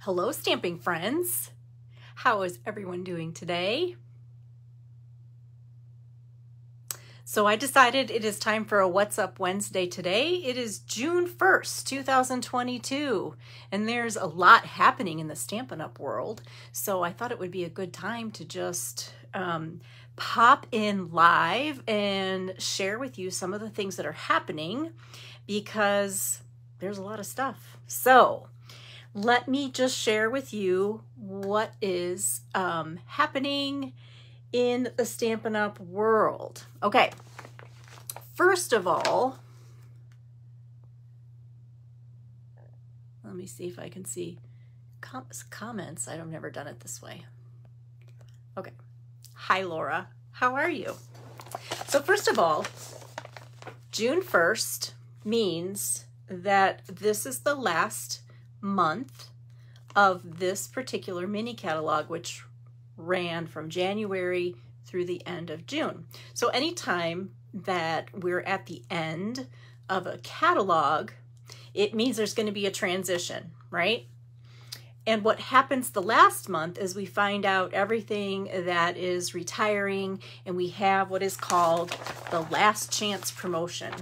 Hello, stamping friends. How is everyone doing today? So I decided it is time for a What's Up Wednesday today. It is June 1st, 2022, and there's a lot happening in the Stampin' Up world. So I thought it would be a good time to just pop in live and share with you some of the things that are happening because there's a lot of stuff. So let me just share with you what is happening in the Stampin' Up world. Okay, first of all, let me see if I can see comments. I've never done it this way. Okay, hi Laura, how are you? So first of all, June 1st means that this is the last month of this particular mini catalog, which ran from January through the end of June. So anytime that we're at the end of a catalog, it means there's going to be a transition, right? And what happens the last month is we find out everything that is retiring, and we have what is called the last chance promotion.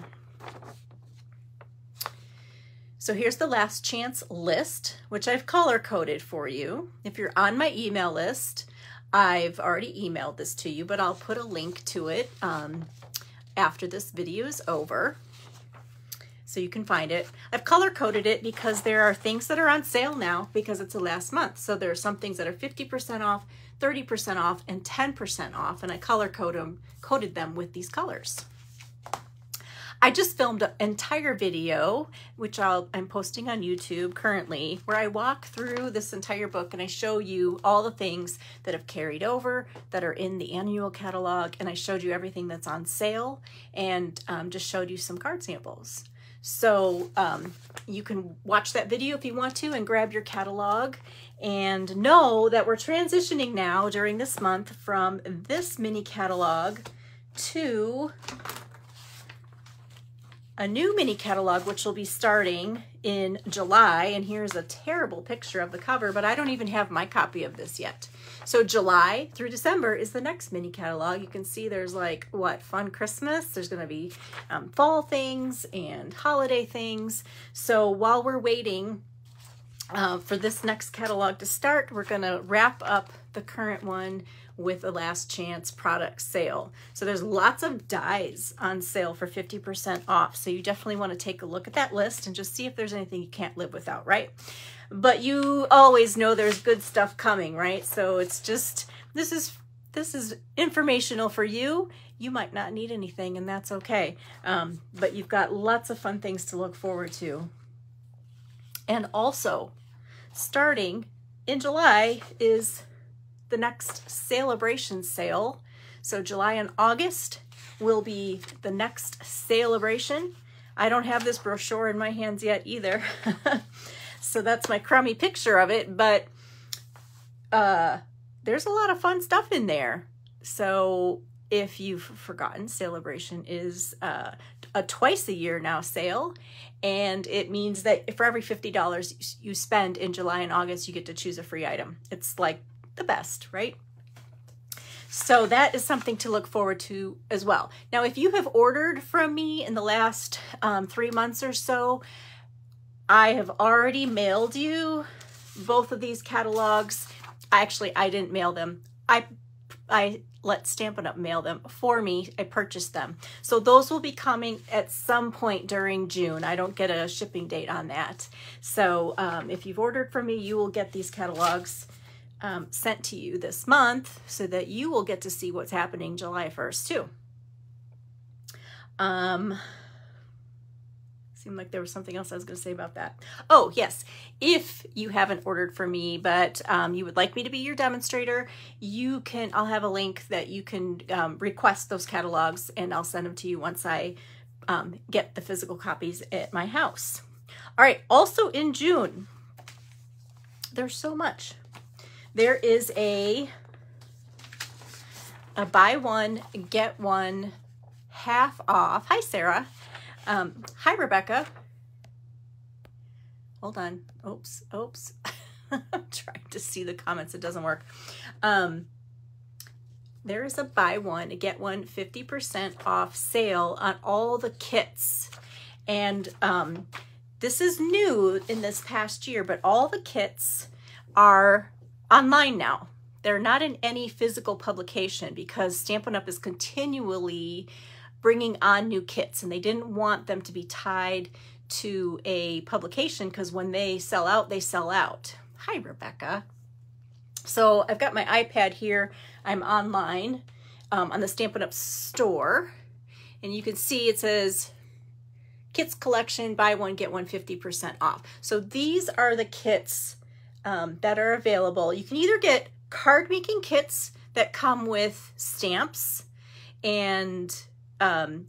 So here's the last chance list, which I've color coded for you. If you're on my email list, I've already emailed this to you, but I'll put a link to it after this video is over so you can find it. I've color coded it because there are things that are on sale now because it's the last month. So there are some things that are 50% off, 30% off, and 10% off, and I color coded them with these colors. I just filmed an entire video, which I'm posting on YouTube currently, where I walk through this entire book and I show you all the things that have carried over, that are in the annual catalog, and I showed you everything that's on sale, and just showed you some card samples. So you can watch that video if you want to and grab your catalog, and know that we're transitioning now during this month from this mini catalog to a new mini catalog, which will be starting in July. And here's a terrible picture of the cover, but I don't even have my copy of this yet. So July through December is the next mini catalog. You can see there's like, what, fun Christmas. There's gonna be fall things and holiday things. So while we're waiting for this next catalog to start, we're gonna wrap up the current one with a last chance product sale. So there's lots of dies on sale for 50% off. So you definitely want to take a look at that list and just see if there's anything you can't live without, right? But you always know there's good stuff coming, right? So it's just, this is informational for you. You might not need anything, and that's okay. But you've got lots of fun things to look forward to. And also, starting in July is the next celebration sale. So July and August will be the next celebration. I don't have this brochure in my hands yet either. So that's my crummy picture of it, but there's a lot of fun stuff in there. So if you've forgotten, celebration is a twice a year now sale, and it means that for every $50 you spend in July and August, you get to choose a free item. It's like the best, right? So that is something to look forward to as well. Now, if you have ordered from me in the last 3 months or so, I have already mailed you both of these catalogs. Actually, I didn't mail them. I let Stampin' Up mail them for me. I purchased them. So those will be coming at some point during June. I don't get a shipping date on that. So if you've ordered from me, you will get these catalogs sent to you this month so that you will get to see what's happening July 1st too. Seemed like there was something else I was going to say about that. Oh yes, if you haven't ordered from me but you would like me to be your demonstrator, you can, I'll have a link that you can request those catalogs, and I'll send them to you once I get the physical copies at my house. All right, also in June, there's so much. There is a buy one, get one half off. Hi, Sarah. Hi, Rebecca. Hold on. Oops. I'm trying to see the comments. It doesn't work. There is a buy one, get one 50% off sale on all the kits. And this is new in this past year, but all the kits are online now. They're not in any physical publication because Stampin' Up! Is continually bringing on new kits, and they didn't want them to be tied to a publication because when they sell out, they sell out. Hi, Rebecca. So I've got my iPad here. I'm online on the Stampin' Up! Store, and you can see it says Kits Collection, buy one, get one 50% off. So these are the kits that are available. You can either get card making kits that come with stamps and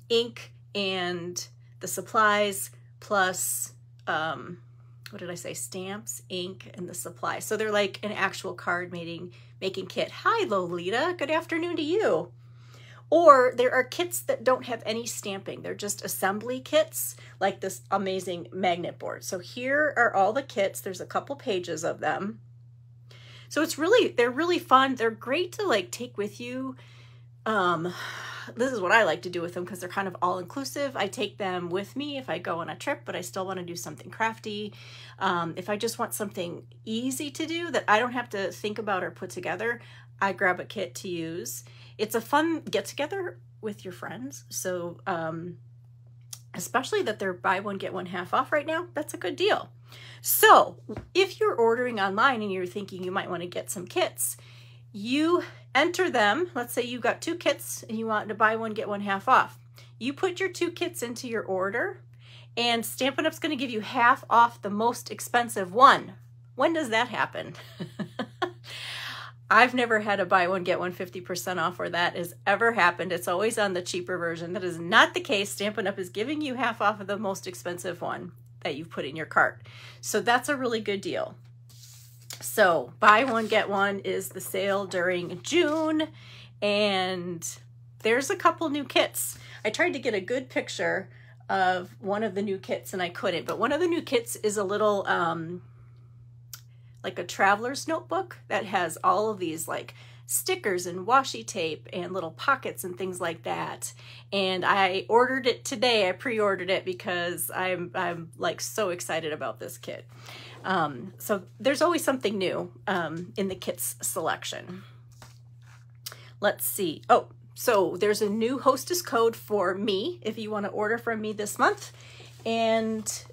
ink and the supplies, plus what did I say? Stamps, ink, and the supplies. So they're like an actual card making kit. Hi, Lolita. Good afternoon to you. Or there are kits that don't have any stamping. They're just assembly kits, like this amazing magnet board. So here are all the kits. There's a couple pages of them. So they're really fun. They're great to like take with you. This is what I like to do with them because they're kind of all inclusive. I take them with me if I go on a trip, but I still want to do something crafty. If I just want something easy to do that I don't have to think about or put together, I grab a kit to use. It's a fun get together with your friends. So especially that they're buy one, get one half off right now, that's a good deal. So if you're ordering online and you're thinking you might want to get some kits, you enter them. Let's say you got 2 kits and you want to buy one, get one half off. You put your 2 kits into your order and Stampin' Up's going to give you half off the most expensive one. When does that happen? I've never had a buy one, get one 50% off where that has ever happened. It's always on the cheaper version. That is not the case. Stampin' Up! Is giving you half off of the most expensive one that you've put in your cart. So that's a really good deal. So buy one, get one is the sale during June, and there's a couple new kits. I tried to get a good picture of one of the new kits and I couldn't, but one of the new kits is a little like a traveler's notebook that has all of these like stickers and washi tape and little pockets and things like that. And I ordered it today. I pre-ordered it because I'm like so excited about this kit. So there's always something new in the kits selection. Let's see. Oh, so there's a new hostess code for me if you want to order from me this month. And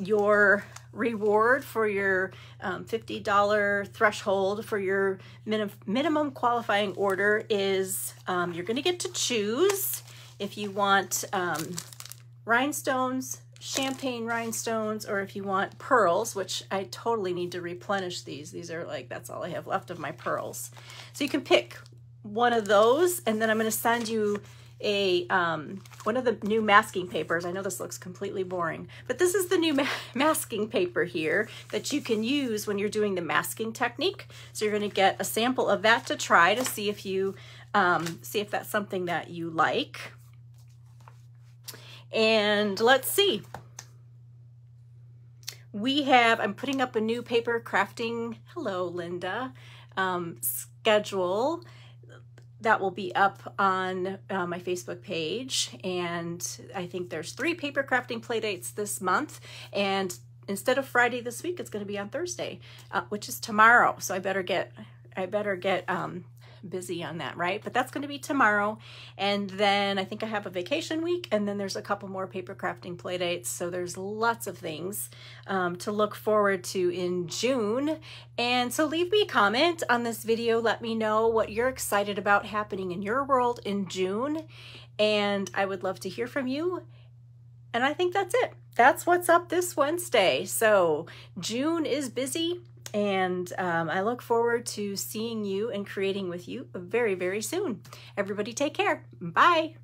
your reward for your $50 threshold for your minimum qualifying order is you're going to get to choose if you want rhinestones, champagne rhinestones, or if you want pearls, which I totally need to replenish these. These are like, that's all I have left of my pearls. So you can pick one of those, and then I'm going to send you a one of the new masking papers. I know this looks completely boring, but this is the new masking paper here that you can use when you're doing the masking technique. So you're going to get a sample of that to try to see if you see if that's something that you like. And let's see. I'm putting up a new paper crafting, hello Linda, schedule that will be up on my Facebook page. And I think there's 3 paper crafting play dates this month. And instead of Friday this week, it's going to be on Thursday, which is tomorrow. So I better get busy on that, right? But that's going to be tomorrow. And then I think I have a vacation week, and then there's a couple more paper crafting play dates. So there's lots of things to look forward to in June. And so leave me a comment on this video. Let me know what you're excited about happening in your world in June. And I would love to hear from you. And I think that's it. That's what's up this Wednesday. So June is busy. And I look forward to seeing you and creating with you very, very soon. Everybody take care. Bye.